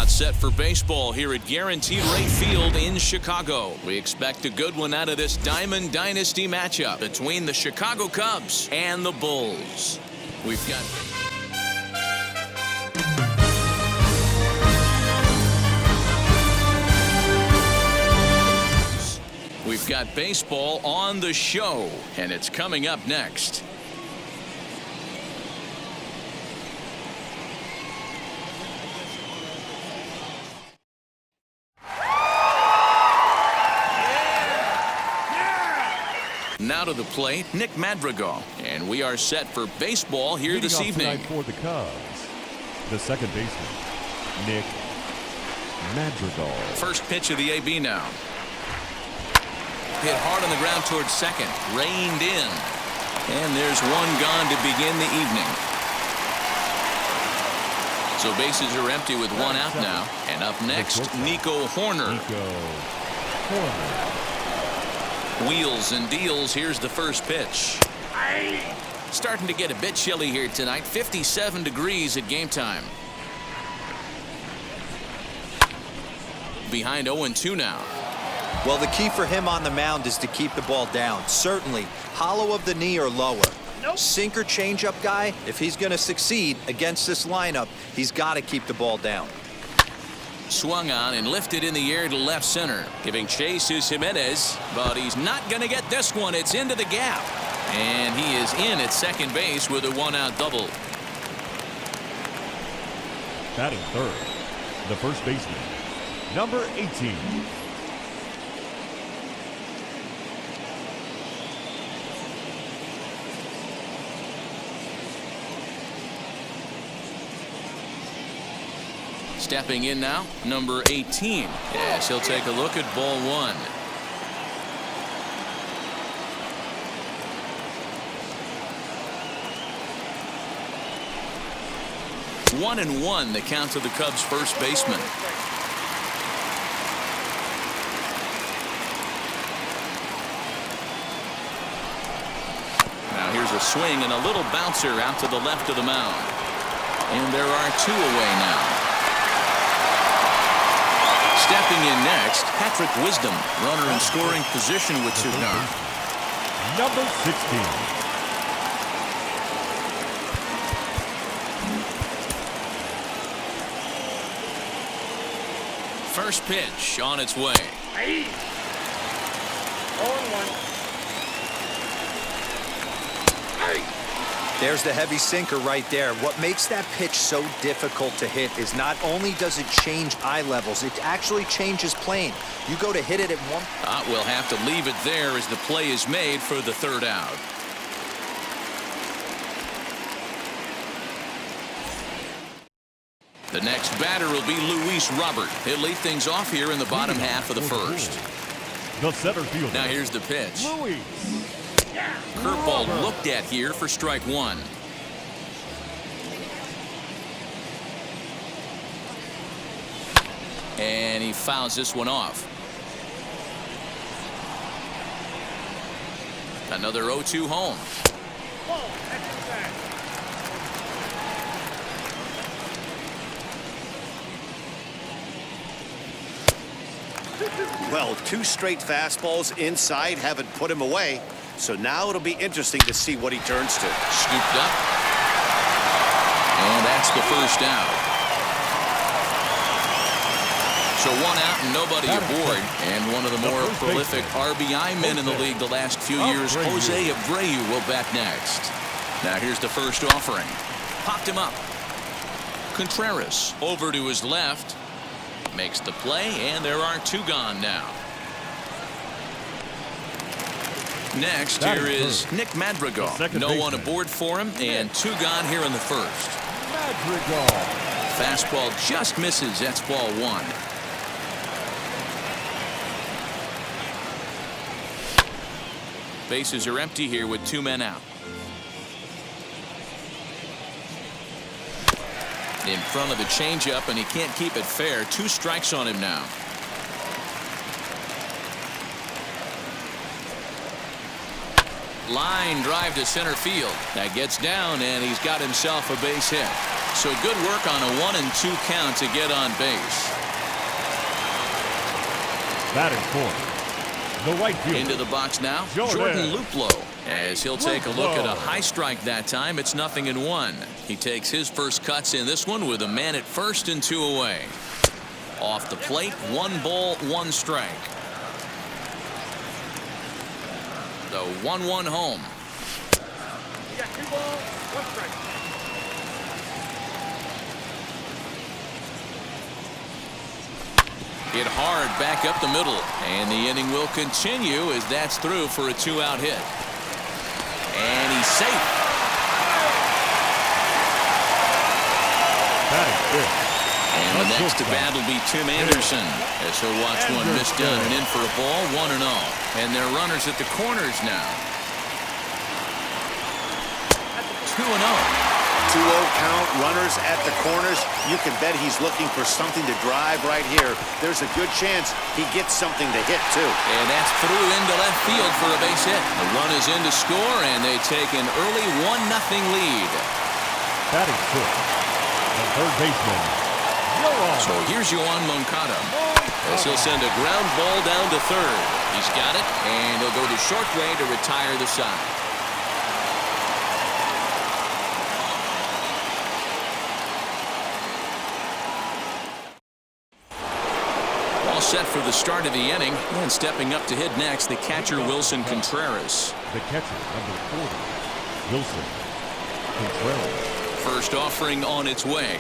about set for baseball here at Guaranteed Rate Field in Chicago. We expect a good one out of this Diamond Dynasty matchup between the Chicago Cubs and the Bulls. We've got baseball on the show, and it's coming up next. Now to the plate, Nick Madrigal, and we are set for baseball here this evening. For the Cubs, the second baseman, Nick Madrigal. First pitch of the AB now. Hit hard on the ground towards second, reined in, and there's one gone to begin the evening. So bases are empty with one out now, and up next, Nico Hoerner. Wheels and deals. Here's the first pitch. Starting to get a bit chilly here tonight. 57 degrees at game time. Behind 0-2 now. Well, the key for him on the mound is to keep the ball down. Certainly, hollow of the knee or lower. Sinker changeup guy, if he's going to succeed against this lineup, he's got to keep the ball down. Swung on and lifted in the air to left center. Giving chase is Jimenez, but he's not going to get this one. It's into the gap. And he is in at second base with a one-out double. Batting third, the first baseman, number 18. Stepping in now, number 18. Yes, he'll take a look at ball one. One and one, the count to the Cubs' first baseman. Now here's a swing and a little bouncer out to the left of the mound. And there are two away now. Stepping in next, Patrick Wisdom, runner in scoring position with two gone. Number 16. First pitch on its way. 0-1. There's the heavy sinker right there. What makes that pitch so difficult to hit is not only does it change eye levels, it actually changes plane. You go to hit it at one. We'll have to leave it there as the play is made for the third out. The next batter will be Luis Robert. He'll lead things off here in the bottom half of the first. The center fielder. Now here's the pitch. Luis. Curveball looked at here for strike one. And he fouls this one off. Another 0-2 home. Well, two straight fastballs inside haven't put him away. So now it'll be interesting to see what he turns to. Scooped up. And that's the first out. So one out and nobody aboard. And one of the more prolific RBI men in the league the last few years, Jose Abreu, will bat next. Now here's the first offering. Popped him up. Contreras over to his left. Makes the play, and there are two gone now. Next, here is Nick Madrigal. No one aboard for him, and two gone here in the first. Madrigal. Fastball just misses. That's ball one. Bases are empty here with two men out. In front of the changeup, and he can't keep it fair. Two strikes on him now. Line drive to center field. That gets down, and he's got himself a base hit. So good work on a 1-2 count to get on base. Batting fourth, the right fielder. Into the box now, Jordan Luplow. As he'll take a look at a high strike that time. It's 0-1. He takes his first cuts in this one with a man at first and 2 away. Off the plate, 1 ball, 1 strike. The 1-1 home. You got 2 balls, 1 strike. Hit hard back up the middle, and the inning will continue as that's through for a 2-out hit. And he's safe. Batting fifth. And the next to bat will be Tim Anderson, as he'll watch one miss down and in for a ball, 1-0. And they're runners at the corners now. 2-0. 2-0 count, runners at the corners. You can bet he's looking for something to drive right here. There's a good chance he gets something to hit, too. And that's through into left field for a base hit. The run is in to score, and they take an early 1-0 lead. Batting fifth, the third baseman. So here's Yoan Moncada, as he'll send a ground ball down to third. He's got it, and he'll go the short way to retire the side. All set for the start of the inning, and stepping up to hit next, the catcher Wilson Contreras. The catcher, number 40, Wilson Contreras. First offering on its way,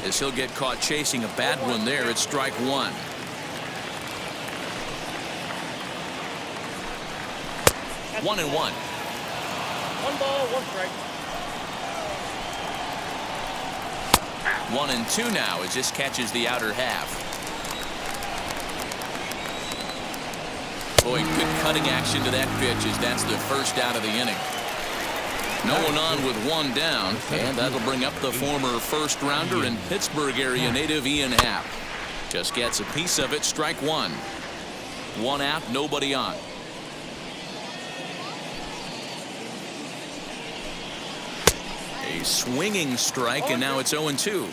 as he'll get caught chasing a bad one there at strike 1. One and one. 1 ball, 1 strike. 1-2 now as this catches the outer half. Boy, good cutting action to that pitch as that's the first out of the inning. No one on with 1 down, and that'll bring up the former first-rounder and Pittsburgh area native Ian Happ. Just gets a piece of it, strike 1. 1 out, nobody on. A swinging strike, and now it's 0-2.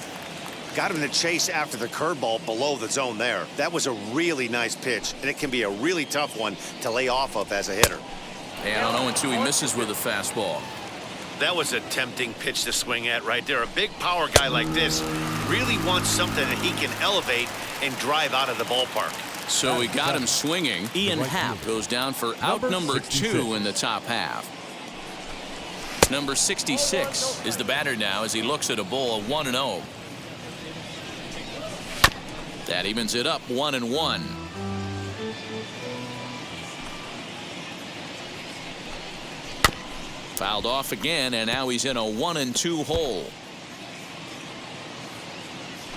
Got him to chase after the curveball below the zone there. That was a really nice pitch, and it can be a really tough one to lay off of as a hitter. And on 0-2, he misses with a fastball. That was a tempting pitch to swing at right there. A big power guy like this really wants something that he can elevate and drive out of the ballpark. So he got him swinging. Ian Happ goes down for out number 2 in the top half. Number 66 is the batter now as he looks at a ball, 1-0. That evens it up, 1-1. Fouled off again, and now he's in a 1-2 hole.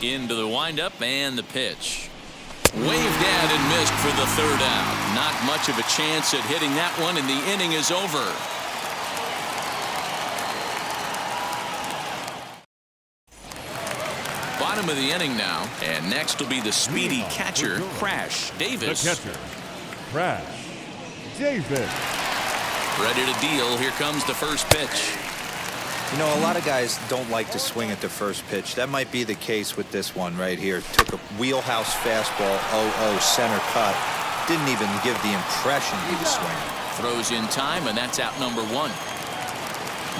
Into the windup and the pitch. Waved at and missed for the 3rd out. Not much of a chance at hitting that one, and the inning is over. Bottom of the inning now, and next will be the speedy catcher, Crash Davis. The catcher, Crash Davis. Ready to deal. Here comes the first pitch. You know, a lot of guys don't like to swing at the first pitch. That might be the case with this one right here. Took a wheelhouse fastball, 0-0 center cut. Didn't even give the impression he was swinging. Throws in time, and that's out number 1.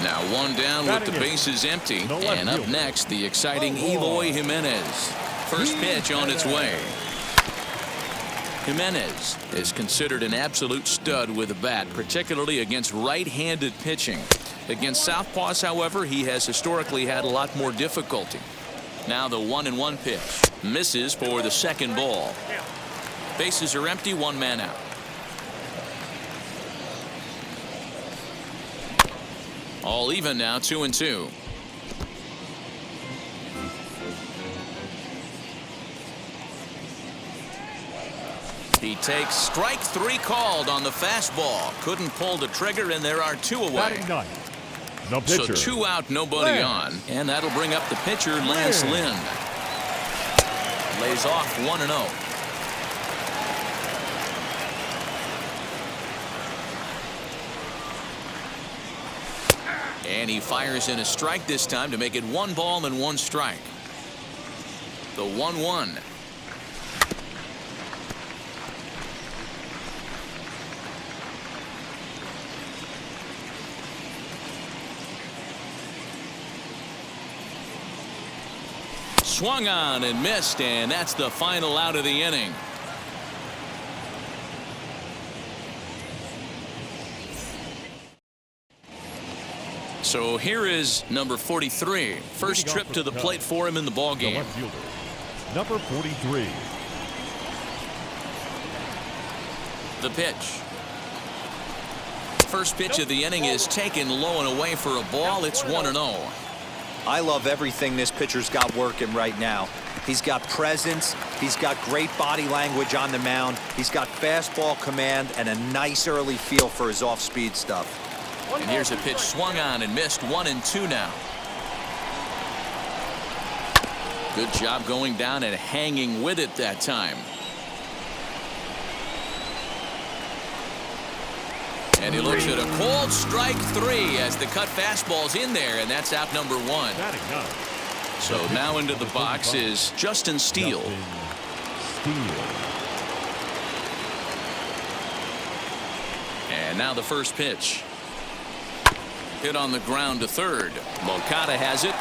Now 1 down with the bases empty. And up next, the exciting Eloy Jimenez. First pitch on its way. Jimenez is considered an absolute stud with a bat, particularly against right-handed pitching. Against southpaws, however, he has historically had a lot more difficulty. Now the 1-1 pitch. Misses for the 2nd ball. Bases are empty, 1 man out. All even now, 2-2. He takes strike 3 called on the fastball. Couldn't pull the trigger, and there are 2 away. The pitcher. So 2 out, nobody on. And that'll bring up the pitcher, Lance Lynn. Lays off 1-0. And he fires in a strike this time to make it 1 ball and 1 strike. The 1-1. Swung on and missed, and that's the final out of the inning. So here is number 43. First trip to the plate for him in the ball game. Number 43. The pitch. First pitch of the inning is taken low and away for a ball. It's 1-0. I love everything this pitcher's got working right now. He's got presence. He's got great body language on the mound. He's got fastball command and a nice early feel for his off-speed stuff. And here's a pitch swung on and missed. 1-2 now. Good job going down and hanging with it that time. And he looks at a cold strike 3 as the cut fastball's in there, and that's out number 1. So now into the box is Justin Steele. And now the first pitch. Hit on the ground to third. Moncada has it.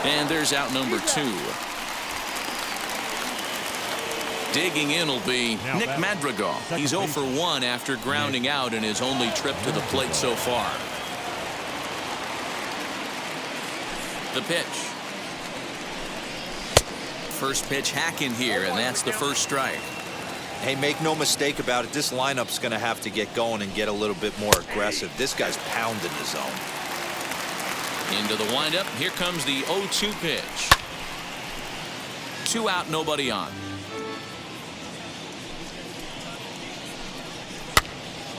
And there's out number 2. Digging in will be Nick Madrigal. He's 0 for 1 after grounding out in his only trip to the plate so far. The pitch. First pitch hack in here, and that's the first strike. Hey, make no mistake about it. This lineup's going to have to get going and get a little bit more aggressive. This guy's pounding the zone. Into the windup. Here comes the 0-2 pitch. 2 out, nobody on.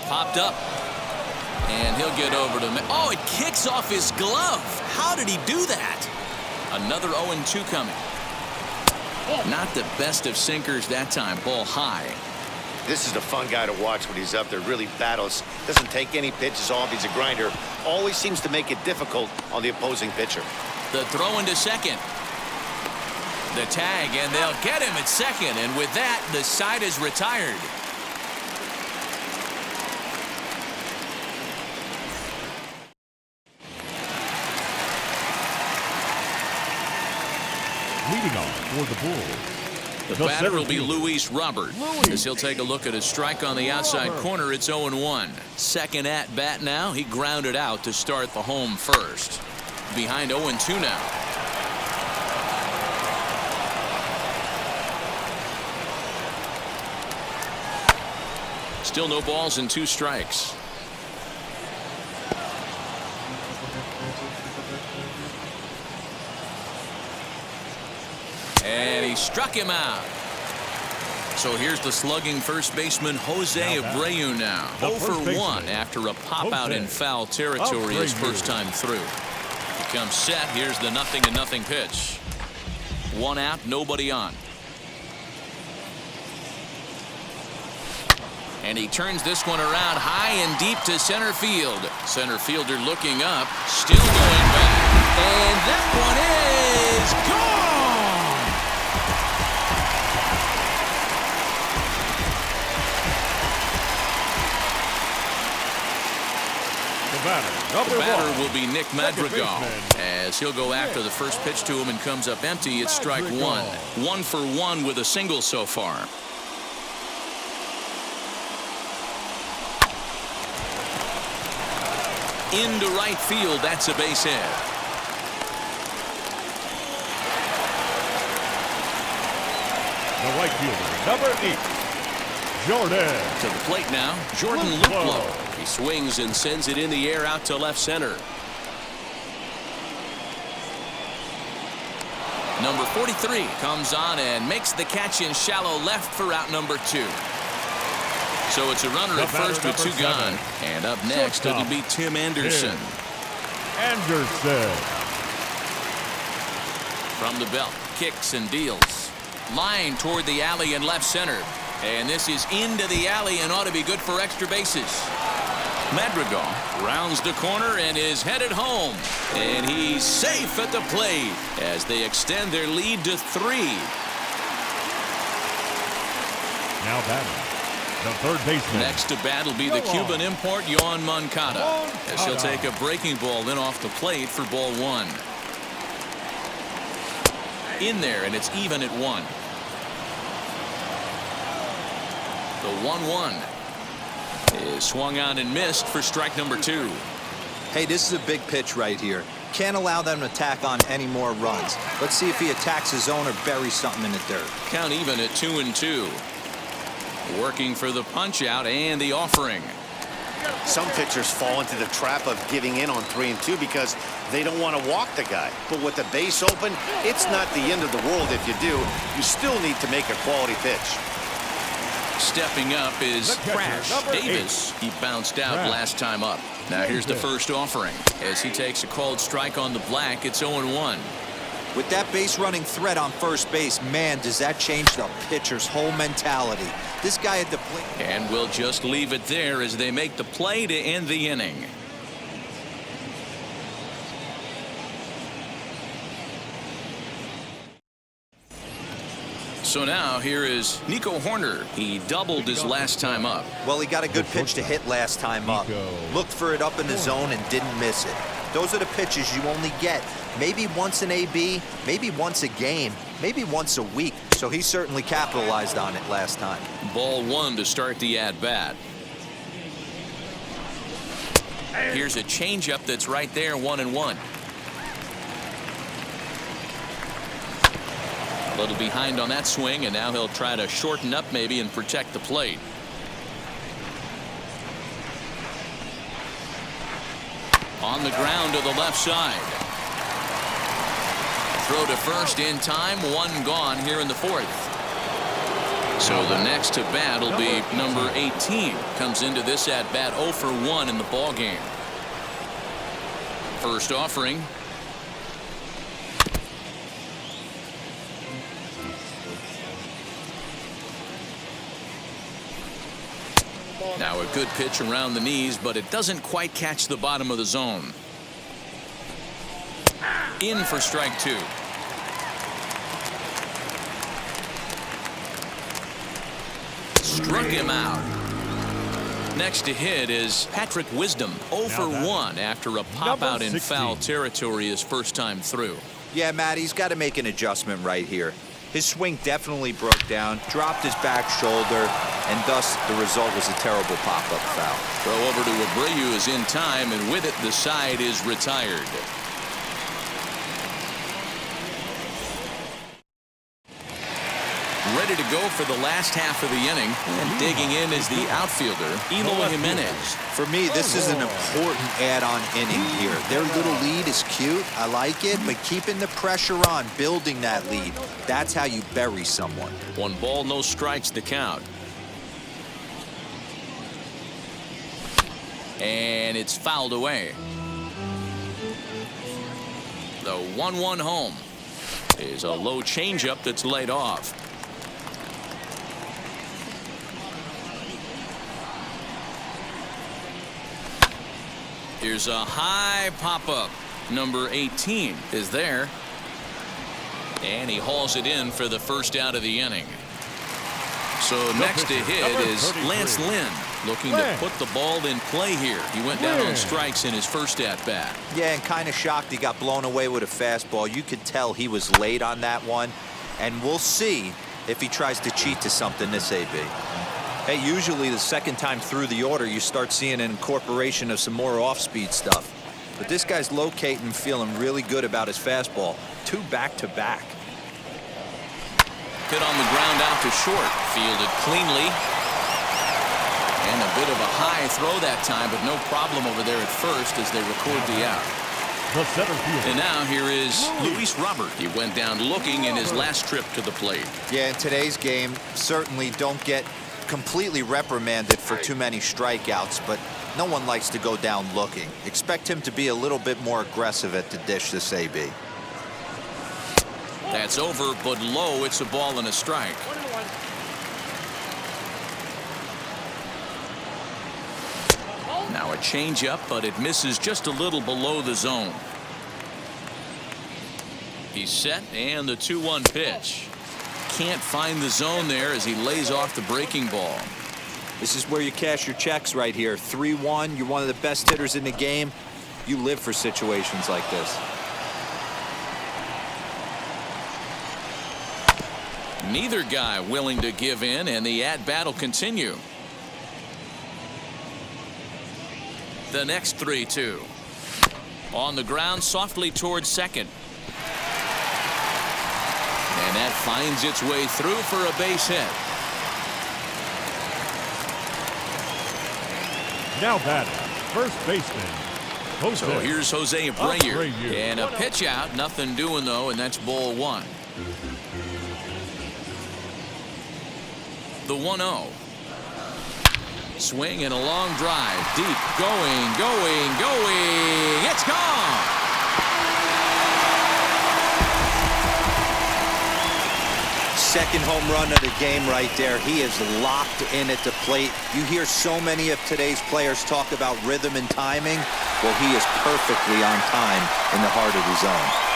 Popped up. And he'll get over to... Oh, it kicks off his glove. How did he do that? Another 0-2 coming. Not the best of sinkers that time. Ball high. This is a fun guy to watch when he's up there. Really battles. Doesn't take any pitches off. He's a grinder. Always seems to make it difficult on the opposing pitcher. The throw into second. The tag, and they'll get him at second. And with that, the side is retired. Leading off for the Bulls. The batter will be Luis Robert. As he'll take a look at a strike on the outside corner. It's 0-1. Second at bat now. He grounded out to start the home first. Behind 0-2 now. Still no balls and 2 strikes. And he struck him out. So here's the slugging first baseman Jose Abreu now. 0 for 1 after a pop out in foul territory his first time through. He comes set. Here's the 0-0 pitch. 1 out, nobody on. And he turns this one around high and deep to center field. Center fielder looking up, still going back. And that one is gone. The batter will be Nick Madrigal as he'll go after the first pitch to him and comes up empty. It's strike 1. 1 for 1 with a single so far. Into right field. That's a base hit. The right fielder, number 8, Jordan. To the plate now, Jordan Luplow. He swings and sends it in the air out to left center. Number 43 comes on and makes the catch in shallow left for out number 2. So it's a runner at first with 2 gone. And up next, it'll be Tim Anderson. From the belt, kicks and deals. Line toward the alley and left center. And this is into the alley and ought to be good for extra bases. Madrigal rounds the corner and is headed home. And he's safe at the plate as they extend their lead to 3. Now batting, the third baseman. Next to bat will be the Cuban import, Yoan Moncada, as he'll take a breaking ball in off the plate for ball 1. In there, and it's even at 1. The 1-1 is swung on and missed for strike number 2. Hey, this is a big pitch right here. Can't allow them to tack on any more runs. Let's see if he attacks his zone or buries something in the dirt. Count even at 2-2. Working for the punch out and the offering. Some pitchers fall into the trap of giving in on 3-2 because they don't want to walk the guy. But with the base open, it's not the end of the world if you do. You still need to make a quality pitch. Stepping up is Crash Davis. He bounced out last time up. Now here's the first offering. As he takes a called strike on the black, it's 0-1. With that base running threat on first base, man, does that change the pitcher's whole mentality. This guy at the plate. And we'll just leave it there as they make the play to end the inning. So now here is Nico Horner. He doubled his last time up. Well, he got a good pitch to hit last time up. Looked for it up in the zone and didn't miss it. Those are the pitches you only get maybe once an AB, maybe once a game, maybe once a week. So he certainly capitalized on it last time. Ball 1 to start the at-bat. Here's a changeup that's right there, 1-1. A little behind on that swing, and now he'll try to shorten up maybe and protect the plate. On the ground to the left side. Throw to first in time, 1 gone here in the 4th. So the next to bat will be number 18. Comes into this at bat 0 for 1 in the ball game. First offering. Now a good pitch around the knees, but it doesn't quite catch the bottom of the zone. In for strike 2. Struck him out. Next to hit is Patrick Wisdom, 0 for 1 after a pop out in foul territory his first time through. Yeah, Matt, he's got to make an adjustment right here. His swing definitely broke down, dropped his back shoulder, and thus the result was a terrible pop-up foul. Throw over to Abreu is in time, and with it the side is retired. Ready to go for the last half of the inning, and digging in is the outfielder Eloy Jimenez. For me, this is an important add-on inning here. Their little lead is cute, I like it, but keeping the pressure on, building that lead, that's how you bury someone. 1 ball, no strikes, the count. And it's fouled away. The 1-1 home is a low changeup that's laid off. Here's a high pop-up. Number 18 is there. And he hauls it in for the first out of the inning. So next to hit is Lance Lynn, looking to put the ball in play here. He went down on strikes in his first at-bat. Yeah, and kind of shocked he got blown away with a fastball. You could tell he was late on that one. And we'll see if he tries to cheat to something this AB. Hey, usually the second time through the order, you start seeing an incorporation of some more off-speed stuff. But this guy's locating, feeling really good about his fastball. 2 back-to-back. Hit on the ground out to short. Fielded cleanly. And a bit of a high throw that time, but no problem over there at first as they record the out. The center field. And now here is Luis Robert. He went down looking in his last trip to the plate. Yeah, in today's game, certainly don't get completely reprimanded for too many strikeouts, but no one likes to go down looking. Expect him to be a little bit more aggressive at the dish this AB. That's over, but low. It's a ball and a strike. Now a changeup, but it misses just a little below the zone. He's set, and the 2-1 pitch. Can't find the zone there as he lays off the breaking ball. This is where you cash your checks right here. 3-1. You're one of the best hitters in the game. You live for situations like this. Neither guy willing to give in, and the at-bat will continue. The next 3-2. On the ground softly towards second. And that finds its way through for a base hit. Now batting, first baseman, Jose. So here's Jose Abreu. And a pitch out. Nothing doing, though, and that's ball 1. The 1-0. Swing and a long drive. Deep. Going. It's gone. Second home run of the game right there. He is locked in at the plate. You hear so many of today's players talk about rhythm and timing. Well, he is perfectly on time in the heart of the zone.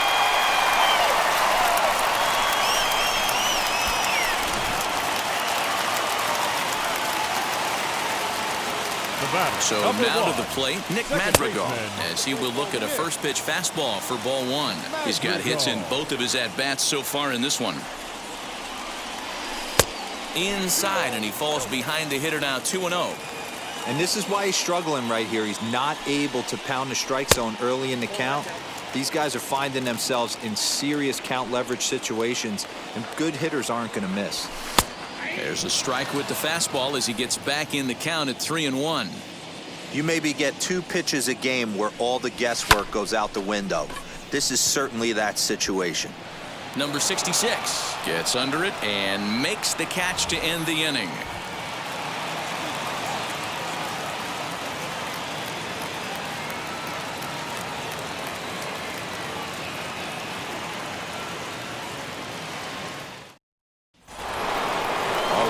So now to the plate, Nick Madrigal, as he will look at a first pitch fastball for ball 1. He's got hits in both of his at-bats so far in this one. Inside, and he falls behind the hitter now, 2-0. And this is why he's struggling right here. He's not able to pound the strike zone early in the count. These guys are finding themselves in serious count leverage situations, and good hitters aren't going to miss. There's a strike with the fastball as he gets back in the count at 3-1. You maybe get 2 pitches a game where all the guesswork goes out the window. This is certainly that situation. Number 66 gets under it and makes the catch to end the inning.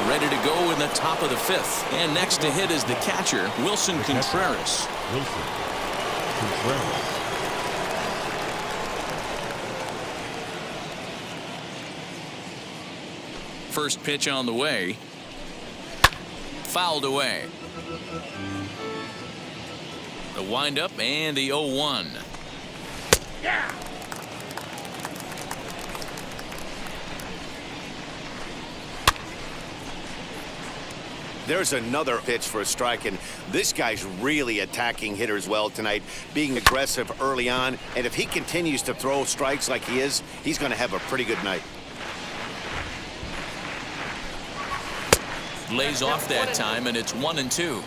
Ready to go in the top of the 5th. And next to hit is the catcher, Wilson Contreras. First pitch on the way. Fouled away. The windup and the 0-1. Yeah. There's another pitch for a strike, and this guy's really attacking hitters well tonight, being aggressive early on. And if he continues to throw strikes like he is, he's going to have a pretty good night. Lays off that time, and it's 1-2.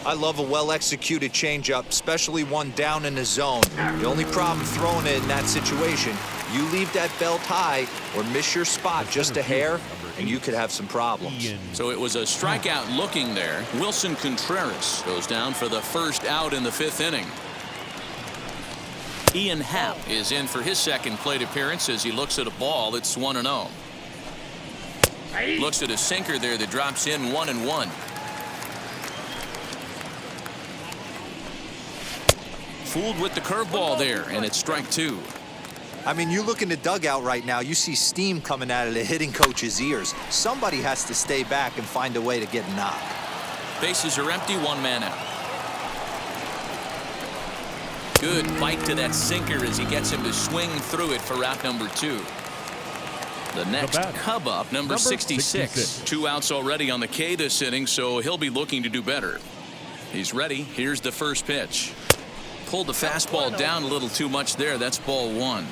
I love a well-executed changeup, especially one down in the zone. The only problem throwing it in that situation, you leave that belt high or miss your spot just a hair, and you could have some problems. So it was a strikeout looking there. Wilson Contreras goes down for the first out in the 5th inning. Ian Happ is in for his second plate appearance as he looks at a ball. It's 1-0. Looks at a sinker there that drops in 1-1. Fooled with the curveball there, and it's strike 2. I mean, you look in the dugout right now, you see steam coming out of the hitting coach's ears. Somebody has to stay back and find a way to get a knock. Bases are empty, 1 man out. Good bite to that sinker as he gets him to swing through it for out number 2. The next Cub up, number 66. 2 outs already on the K this inning, so he'll be looking to do better. He's ready. Here's the first pitch. Pulled the fastball down a little too much there. That's ball 1.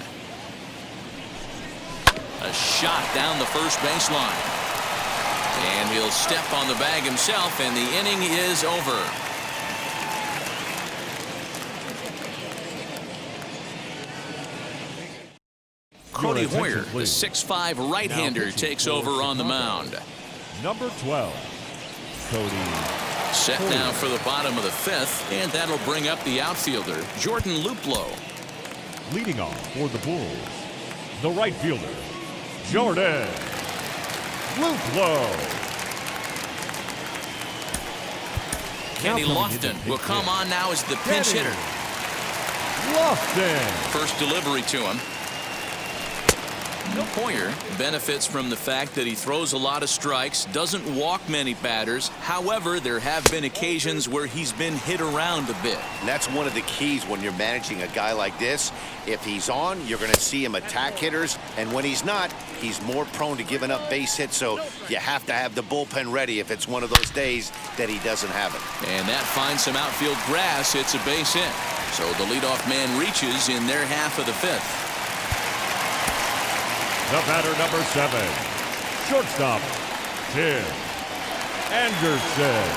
A shot down the first baseline. And he'll step on the bag himself, and the inning is over. Cody Hoyer, the 6'5" right-hander, takes over on the mound. Number 12, Cody. Set now for the bottom of the 5th, and that'll bring up the outfielder, Jordan Luplow. Leading off for the Bulls, the right fielder, Jordan Luplow. Kenny Lofton will come on now as the pinch hitter. Lofton. First delivery to him. Hoyer benefits from the fact that he throws a lot of strikes, doesn't walk many batters. However, there have been occasions where he's been hit around a bit. And that's one of the keys when you're managing a guy like this. If he's on, you're going to see him attack hitters, and when he's not, he's more prone to giving up base hits, so you have to have the bullpen ready if it's one of those days that he doesn't have it. And that finds some outfield grass. It's a base hit. So the leadoff man reaches in their half of the fifth. The batter, number 7, shortstop, Tim Anderson.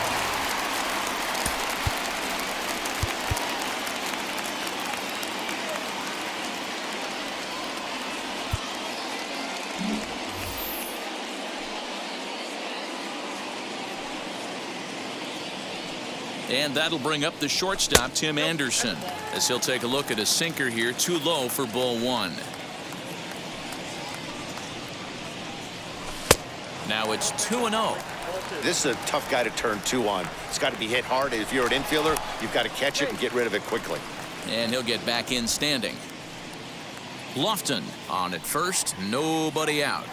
And that'll bring up the shortstop, Tim Anderson, as he'll take a look at a sinker here, too low for ball 1. Now it's 2-0. This is a tough guy to turn 2 on. It's got to be hit hard. If you're an infielder, you've got to catch it and get rid of it quickly. And he'll get back in standing. Lofton on at first, nobody out.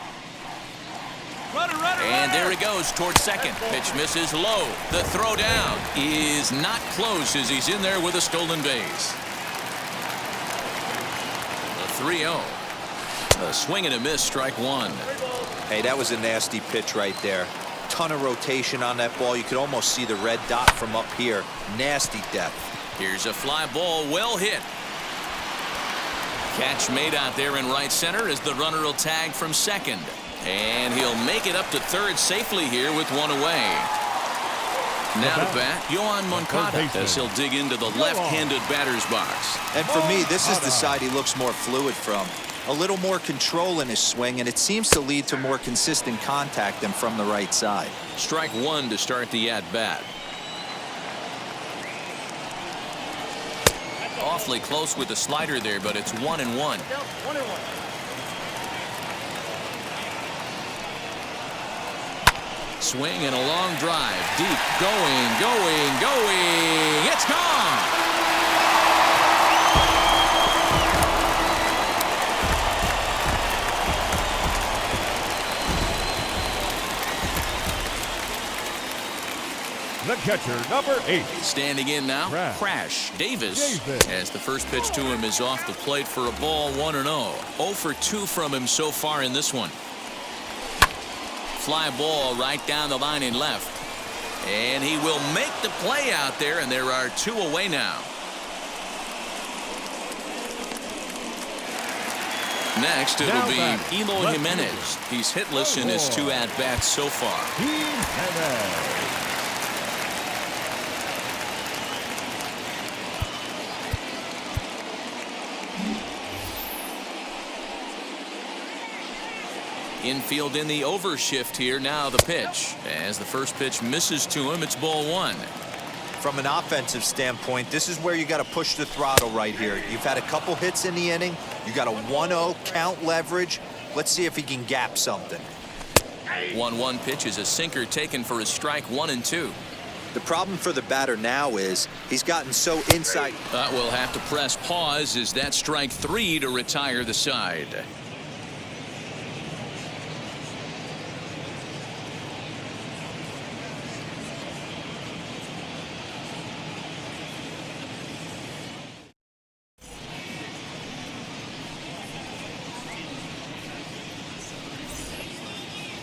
And there he goes towards second. Pitch misses low. The throw down is not close as he's in there with a stolen base. The 3-0. A swing and a miss, strike 1. Hey, that was a nasty pitch right there. Ton of rotation on that ball. You could almost see the red dot from up here. Nasty depth. Here's a fly ball, well hit. Catch made out there in right center as the runner will tag from second. And he'll make it up to third safely here with 1 away. Now to bat, Yohan Moncada as he'll dig into the left-handed batter's box. And for me, this is the side he looks more fluid from. A little more control in his swing, and it seems to lead to more consistent contact than from the right side. Strike 1 to start the at-bat. Awfully close with the slider there, but it's 1-1. Swing and a long drive. Deep. Going. It's gone. The catcher, number 8. Standing in now, Crash Davis. As the first pitch to him is off the plate for a ball, 1-0. 0 for 2 from him so far in this one. Fly ball right down the line in left. And he will make the play out there, and there are 2 away now. Next, it'll be Eloy Jimenez. He's hitless in his 2 at-bats so far. Infield in the overshift here. Now the pitch. As the first pitch misses to him, it's ball 1. From an offensive standpoint, this is where you got to push the throttle right here. You've had a couple hits in the inning. You got a 1-0 count leverage. Let's see if he can gap something. 1-1 pitch is a sinker taken for a strike 1 and 2. The problem for the batter now is he's gotten so inside. We'll have to press pause as that strike 3 to retire the side.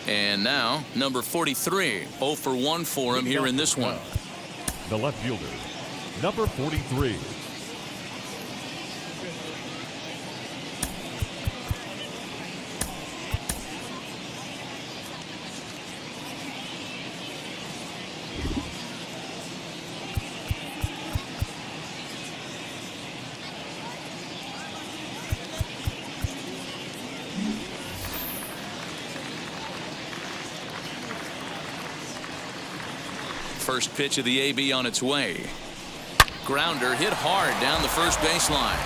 And now, number 43, 0 for 1 for him here in this one. The left fielder, number 43. First pitch of the AB on its way. Grounder hit hard down the first baseline.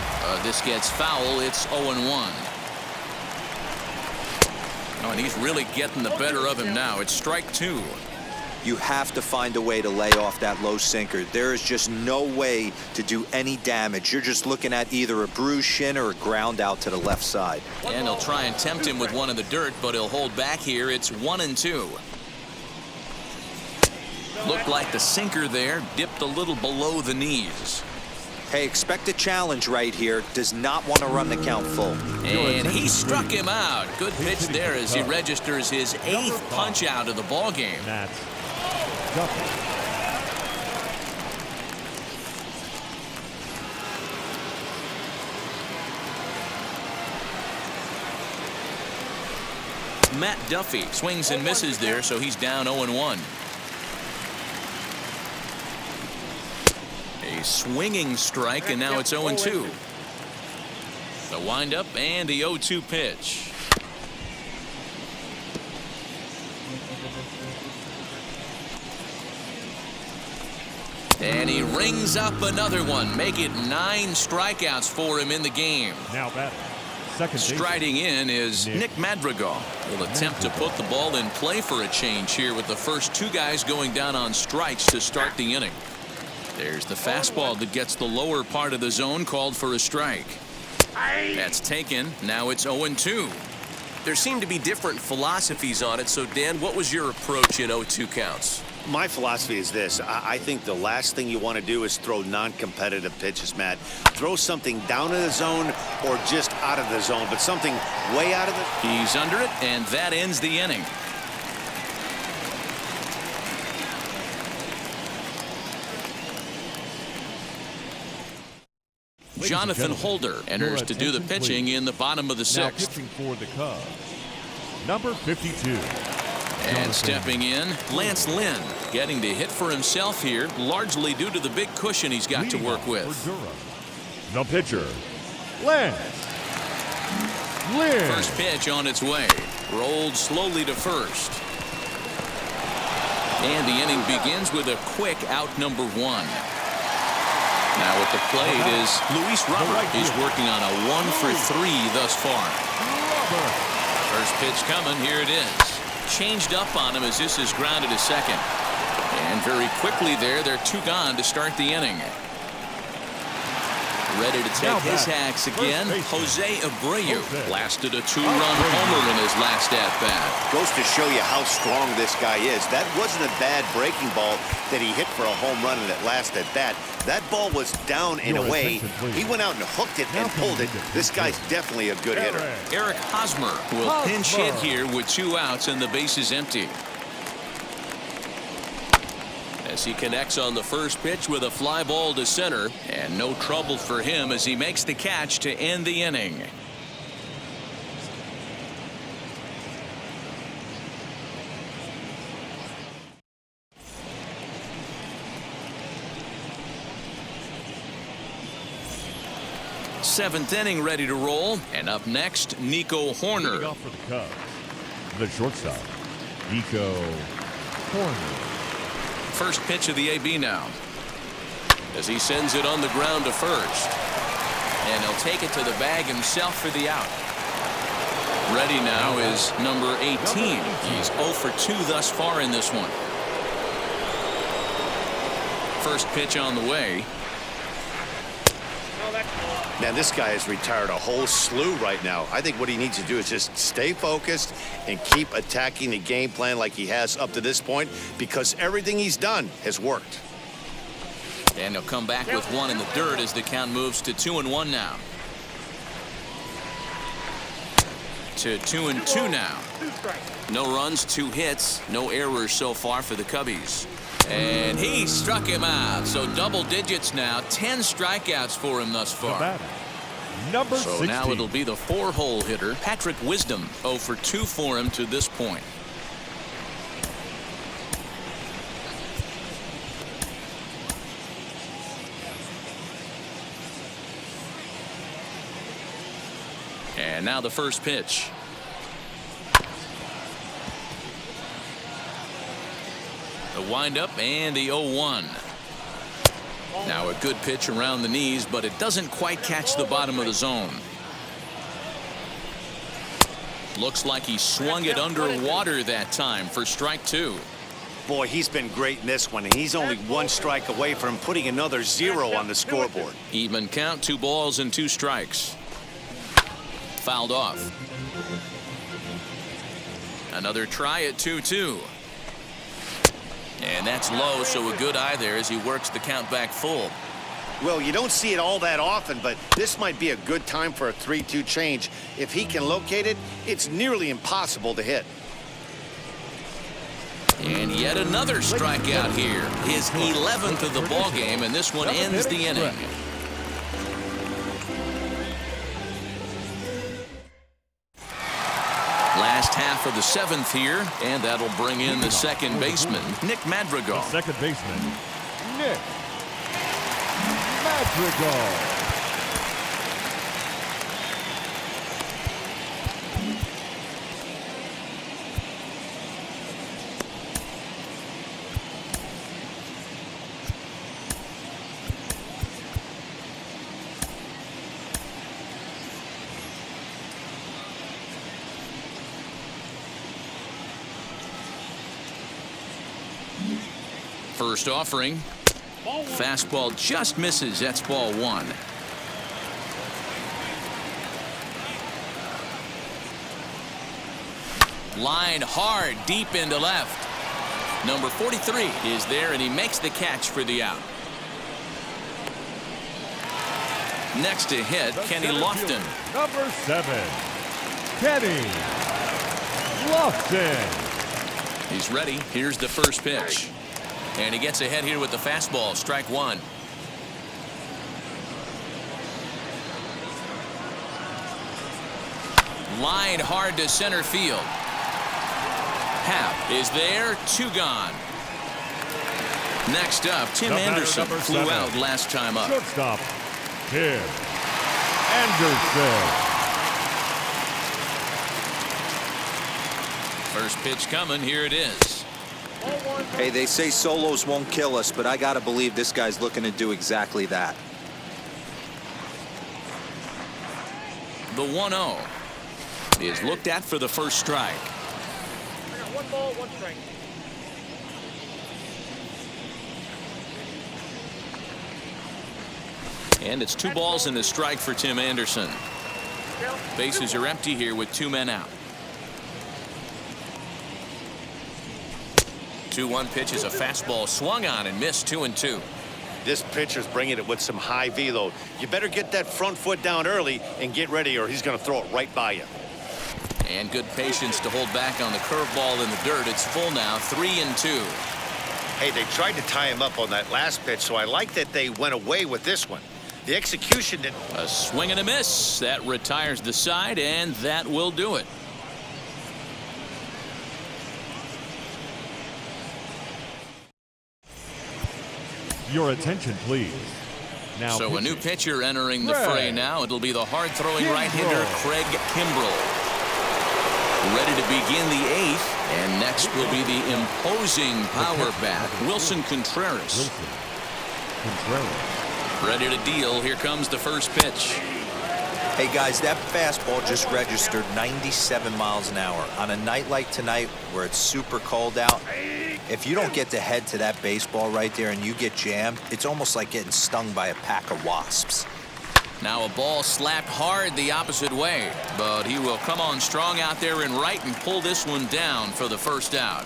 This gets foul. It's 0-1. Oh, and he's really getting the better of him now. It's strike 2. You have to find a way to lay off that low sinker. There is just no way to do any damage. You're just looking at either a bruised shin or a ground out to the left side. And he'll try and tempt him with one in the dirt, but he'll hold back here. It's 1-2. Looked like the sinker there dipped a little below the knees. Hey, expect a challenge right here. Does not want to run the count full. And he struck him out. Good pitch there as he registers his 8th punch out of the ball game. That's Duffy. Matt Duffy swings and misses there, so he's down 0-1. A swinging strike, and now it's 0-2. The windup and the 0-2 pitch. And he rings up another one. Make it 9 strikeouts for him in the game. Now batting. Second base. Striding in is Nick Madrigal. Will attempt to put the ball in play for a change here with the first 2 guys going down on strikes to start the inning. There's the fastball that gets the lower part of the zone, called for a strike. That's taken. Now it's 0-2. There seem to be different philosophies on it. So, Dan, what was your approach in 0-2 counts? My philosophy is this. I think the last thing you want to do is throw non-competitive pitches, Matt. Throw something down in the zone or just out of the zone, but something way out of it. He's under it, and that ends the inning. Jonathan Holder enters to do the pitching in the bottom of the 6th. Now pitching for the Cubs, number 52. And stepping in, Lance Lynn, getting to hit for himself here, largely due to the big cushion he's got to work with. The pitcher, Lance Lynn. First pitch on its way. Rolled slowly to first. And the inning begins with a quick out, number 1. Now at the plate is Luis Robert. He's working on a 1-for-3 thus far. First pitch coming. Here it is. Changed up on him as this is grounded to second. And very quickly there, they're 2 gone to start the inning. Ready to take his hacks again, Jose Abreu. Blasted a 2-run homer in his last at-bat. Goes to show you how strong this guy is. That wasn't a bad breaking ball that he hit for a home run in that last at-bat. That ball was down and away. He went out and hooked it and pulled it. This guy's definitely a good hitter. Eric Hosmer will pinch hit here with 2 outs and the bases empty. As he connects on the first pitch with a fly ball to center, and no trouble for him as he makes the catch to end the inning. Seventh inning ready to roll, and up next, Nico Horner. Leading off for the Cubs, the shortstop, Nico Horner. First pitch of the AB now, as he sends it on the ground to first, and he'll take it to the bag himself for the out. Ready now is number 18. He's 0 for 2 thus far in this one. First pitch on the way. Man, this guy has retired a whole slew right now. I think what he needs to do is just stay focused and keep attacking the game plan like he has up to this point, because everything he's done has worked. And he'll come back with 1 in the dirt as the count moves to 2-1 now. To 2-2 now. No runs, 2 hits, no errors so far for the Cubbies. And he struck him out. So double digits now. 10 strikeouts for him thus far. Number so 16. Now it'll be the 4-hole hitter, Patrick Wisdom. 0 for 2 for him to this point. And now the first pitch. The windup and the 0-1. Now a good pitch around the knees, but it doesn't quite catch the bottom of the zone. Looks like he swung it underwater that time for strike 2. Boy, he's been great in this one, and he's only one strike away from putting another 0 on the scoreboard. Even count, 2 balls and 2 strikes. Fouled off. Another try at 2-2. And that's low, so a good eye there as he works the count back full. Well, you don't see it all that often, but this might be a good time for a 3-2 change. If he can locate it, it's nearly impossible to hit. And yet another strikeout here. His 11th of the ball game, and this one ends the inning. Last half of the 7th here, and that'll bring in the second baseman, Nick Madrigal. The second baseman, Nick Madrigal. First offering. Fastball just misses. That's ball 1. Line hard deep into left. Number 43 is there, and he makes the catch for the out. Next to hit, Kenny Lofton. Number 7, Kenny Lofton. He's ready. Here's the first pitch. And he gets ahead here with the fastball. Strike 1. Line hard to center field. Happ is there. 2 gone. Next up, Tim Anderson flew out last time up. Shortstop, Tim Anderson. First pitch coming. Here it is. Hey, they say solos won't kill us, but I got to believe this guy's looking to do exactly that. The 1-0 is looked at for the first strike. I got 1 ball, 1 strike. And it's 2 balls and a strike for Tim Anderson. Bases are empty here with 2 men out. 2-1 pitch is a fastball swung on and missed. 2-2. This pitcher's bringing it with some high velo. You better get that front foot down early and get ready, or he's going to throw it right by you. And good patience to hold back on the curveball in the dirt. It's full now. 3-2. Hey, they tried to tie him up on that last pitch, so I like that they went away with this one. The execution didn't. A swing and a miss. That retires the side, and that will do it. Your attention, please. Now, so a new pitcher entering the fray now. It'll be the hard-throwing right-hander Craig Kimbrell. Ready to begin the 8th, and next will be the imposing power bat, Wilson Contreras. Ready to deal. Here comes the first pitch. Hey, guys, that fastball just registered 97 miles an hour. On a night like tonight where it's super cold out, if you don't get to head to that baseball right there and you get jammed, it's almost like getting stung by a pack of wasps. Now a ball slapped hard the opposite way, but he will come on strong out there in right and pull this one down for the first out.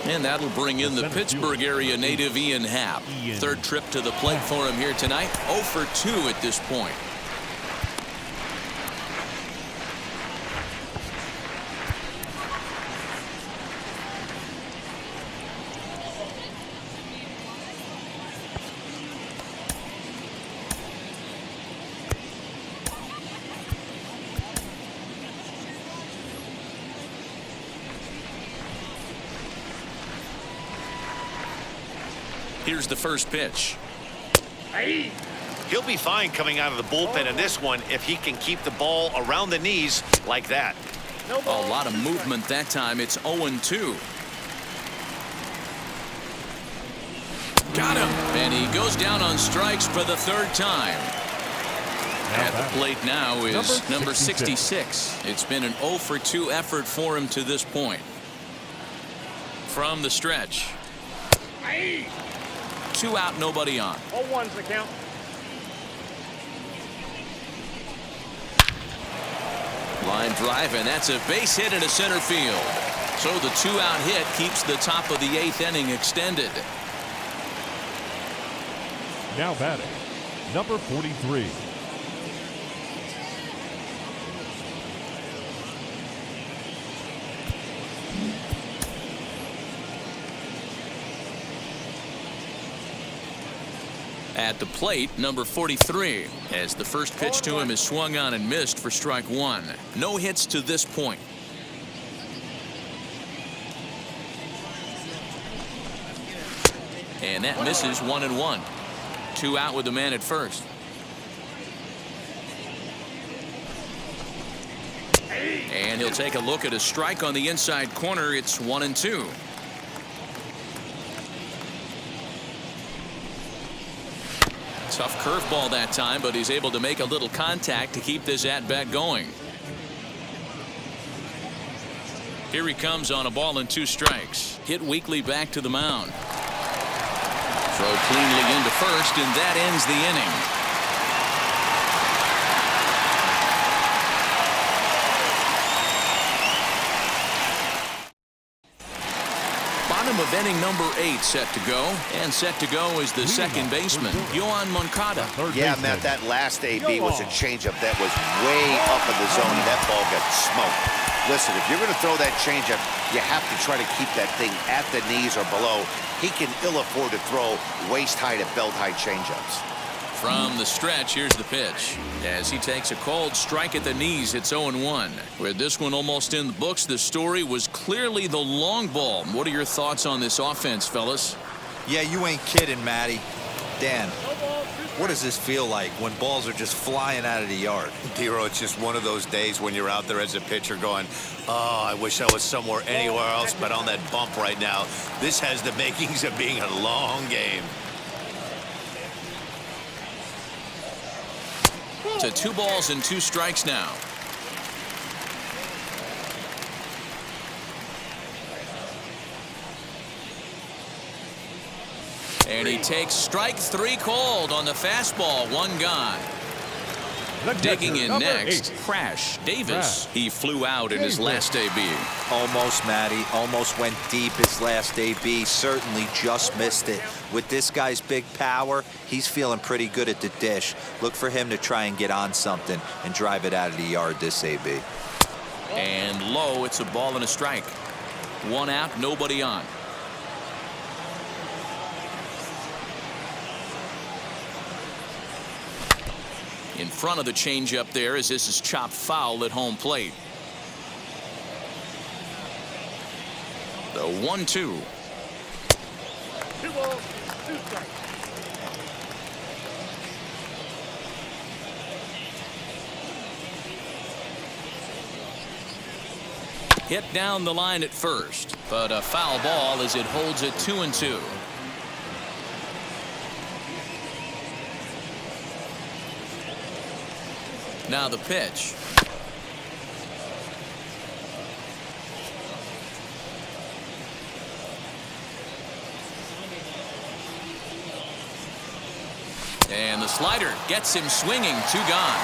And that'll bring in the Pittsburgh area native Ian Happ. Third trip to the plate for him here tonight. 0 for 2 at this point. Here's the first pitch. He'll be fine coming out of the bullpen in this one if he can keep the ball around the knees like that. A lot of movement that time. It's 0-2. Got him. And he goes down on strikes for the 3rd time. At the plate now is number 66. It's been an 0 for 2 effort for him to this point. From the stretch. 2 out, nobody on. All ones the count. Line drive, and that's a base hit into center field. So the 2-out hit keeps the top of the 8th inning extended. Now batting, number 43. At the plate, number 43, as the first pitch to him is swung on and missed for strike 1. No hits to this point. And that misses 1-1. 2 out with the man at first. And he'll take a look at a strike on the inside corner. It's 1-2. Tough curveball that time, but he's able to make a little contact to keep this at-bat going. Here he comes on a ball and 2 strikes. Hit weakly back to the mound. Throw cleanly into first, and that ends the inning. Bottom of inning number 8 set to go, and set to go is the second baseman, Yoan Moncada. Yeah, Matt, that last AB was a changeup that was way up in the zone, and that ball got smoked. Listen, if you're going to throw that changeup, you have to try to keep that thing at the knees or below. He can ill afford to throw waist-high to belt-high changeups. From the stretch, here's the pitch. As he takes a cold strike at the knees, it's 0-1. With this one almost in the books, the story was clearly the long ball. What are your thoughts on this offense, fellas? Yeah, you ain't kidding, Matty. Dan, what does this feel like when balls are just flying out of the yard? Dero, it's just one of those days when you're out there as a pitcher going, oh, I wish I was somewhere anywhere else but on that bump right now. This has the makings of being a long game. To 2 balls and 2 strikes now. And he takes strike 3 called on the fastball. 1 gone. Digging in next, 8. Crash Davis. He flew out in his last AB. Almost, Matty. Almost went deep his last AB. Certainly just missed it. With this guy's big power, he's feeling pretty good at the dish. Look for him to try and get on something and drive it out of the yard this AB. And low, it's a ball and a strike. 1 out, nobody on. In front of the changeup there, as this is chopped foul at home plate. The 1-2. 2 balls, 2 strikes. Hit down the line at first, but a foul ball as it holds it 2-2. Now the pitch. And the slider gets him swinging. 2 gone.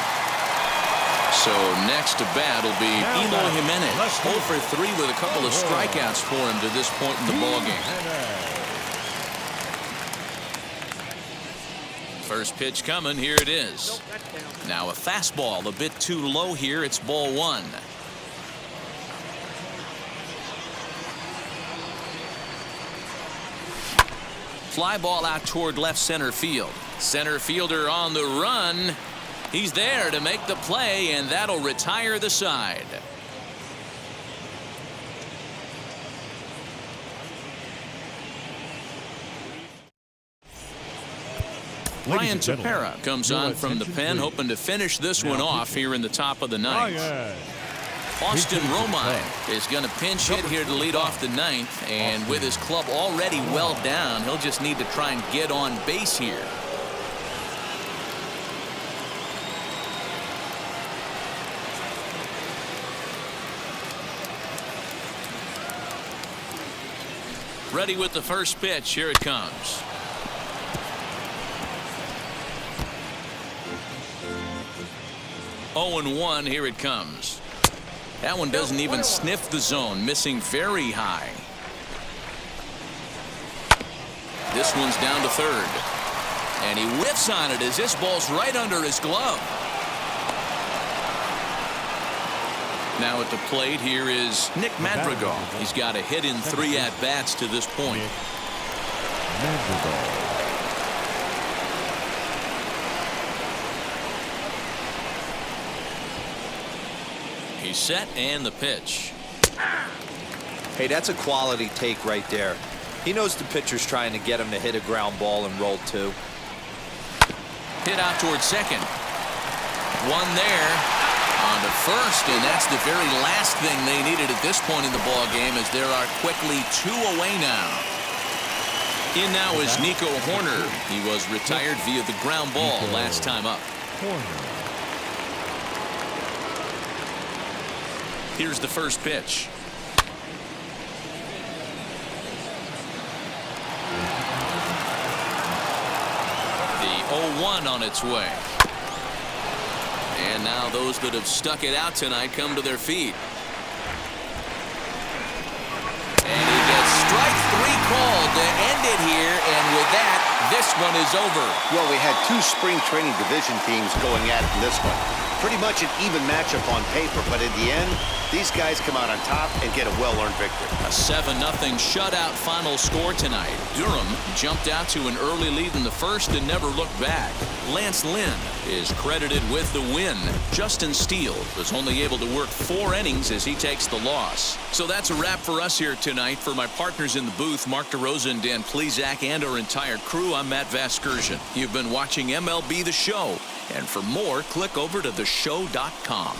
So next to bat will be Eloy Jimenez. 0 for 3 with a couple of strikeouts for him to this point in the ballgame. First pitch coming. Here it is. Now a fastball a bit too low here. It's ball 1. Fly ball out toward left center field. Center fielder on the run. He's there to make the play, and that'll retire the side. Ryan Tepera comes on from the pen, hoping to finish this one off here in the top of the 9th. Austin Romine is going to pinch hit here to lead off the 9th, and with his club already well down, he'll just need to try and get on base here. Ready with the first pitch. Here it comes. Oh and 1. Here it comes. That one doesn't even sniff the zone, missing very high. This one's down to third. And he whiffs on it as this ball's right under his glove. Now at the plate, here is Nick Madrigal. He's got a hit in 3 at-bats to this point. Madrigal. He's set, and the pitch. Hey, that's a quality take right there. He knows the pitcher's trying to get him to hit a ground ball and roll 2. Hit out towards second. One there. On to first, and that's the very last thing they needed at this point in the ball game, as there are quickly 2 away now. In now is Nico Horner. He was retired via the ground ball last time up. Here's the first pitch. The 0-1 on its way. And now those that have stuck it out tonight come to their feet. And he gets strike 3 called to end it here, and with that, this one is over. Well, we had 2 spring training division teams going at it in this one. Pretty much an even matchup on paper, but in the end, these guys come out on top and get a well-earned victory. A 7-0 shutout final score tonight. Durham jumped out to an early lead in the first and never looked back. Lance Lynn is credited with the win. Justin Steele was only able to work 4 innings as he takes the loss. So that's a wrap for us here tonight. For my partners in the booth, Mark DeRosa and Dan Plesac, and our entire crew, I'm Matt Vasgersian. You've been watching MLB The Show. And for more, click over to theshow.com.